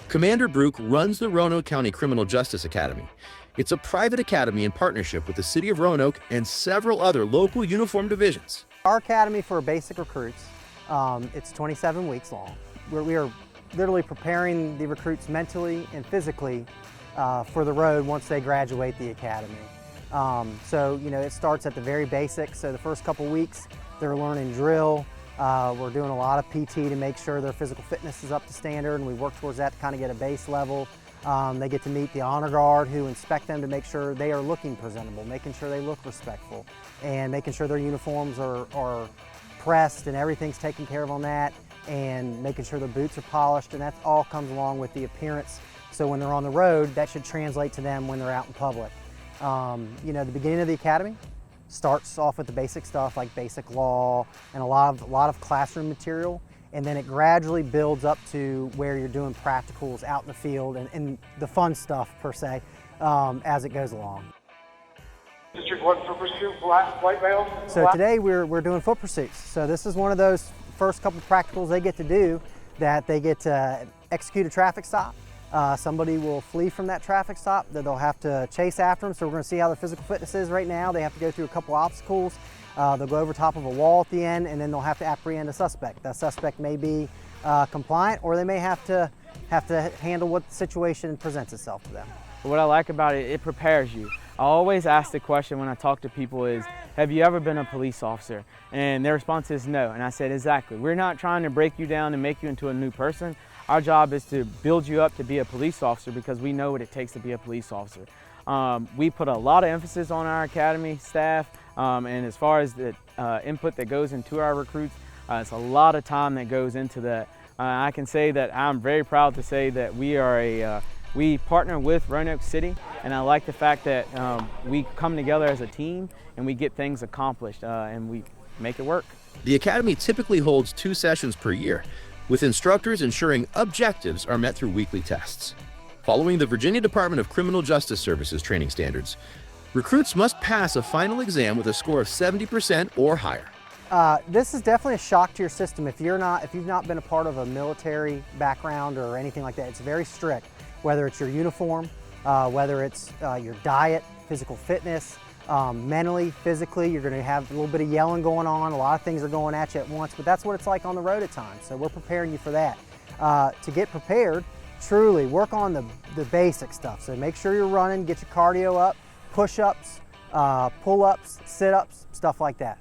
Commander Brook runs the Roanoke County Criminal Justice Academy. It's a private academy in partnership with the City of Roanoke and several other local uniform divisions. Our academy for basic recruits, it's 27 weeks long. We are literally preparing the recruits mentally and physically for the road once they graduate the academy. So, it starts at the very basics. So the first couple weeks, they're learning drill. We're doing a lot of PT to make sure their physical fitness is up to standard, and we work towards that to kind of get a base level. They get to meet the honor guard who inspect them to make sure they are looking presentable, making sure they look respectful, and making sure their uniforms are pressed and everything's taken care of on that, and making sure their boots are polished, and that all comes along with the appearance. So when they're on the road, that should translate to them when they're out in public. The beginning of the academy starts off with the basic stuff like basic law and a lot of classroom material, and then it gradually builds up to where you're doing practicals out in the field and the fun stuff per se as it goes along. District 1 foot pursuit, white male. So today we're doing foot pursuits. So this is one of those first couple practicals they get to do, that they get to execute a traffic stop. Somebody will flee from that traffic stop, that they'll have to chase after them. So we're going to see how their physical fitness is right now. They have to go through a couple obstacles. They'll go over top of a wall at the end, and then they'll have to apprehend a suspect. That suspect may be compliant, or they may have to handle what situation presents itself to them. What I like about it, it prepares you. I always ask the question when I talk to people is, have you ever been a police officer? And their response is no. And I said, exactly. We're not trying to break you down and make you into a new person. Our job is to build you up to be a police officer because we know what it takes to be a police officer. We put a lot of emphasis on our academy staff, and as far as the input that goes into our recruits, it's a lot of time that goes into that. I can say that I'm very proud to say that we partner with Roanoke City, and I like the fact that we come together as a team and we get things accomplished and we make it work. The academy typically holds 2 sessions per year, with instructors ensuring objectives are met through weekly tests. Following the Virginia Department of Criminal Justice Services training standards, recruits must pass a final exam with a score of 70% or higher. This is definitely a shock to your system if you've not been a part of a military background or anything like that. It's very strict, whether it's your uniform, whether it's your diet, physical fitness, mentally, physically. You're going to have a little bit of yelling going on. A lot of things are going at you at once, but that's what it's like on the road at times. So we're preparing you for that. To get prepared, truly work on the basic stuff. So make sure you're running, get your cardio up, push-ups, pull-ups, sit-ups, stuff like that.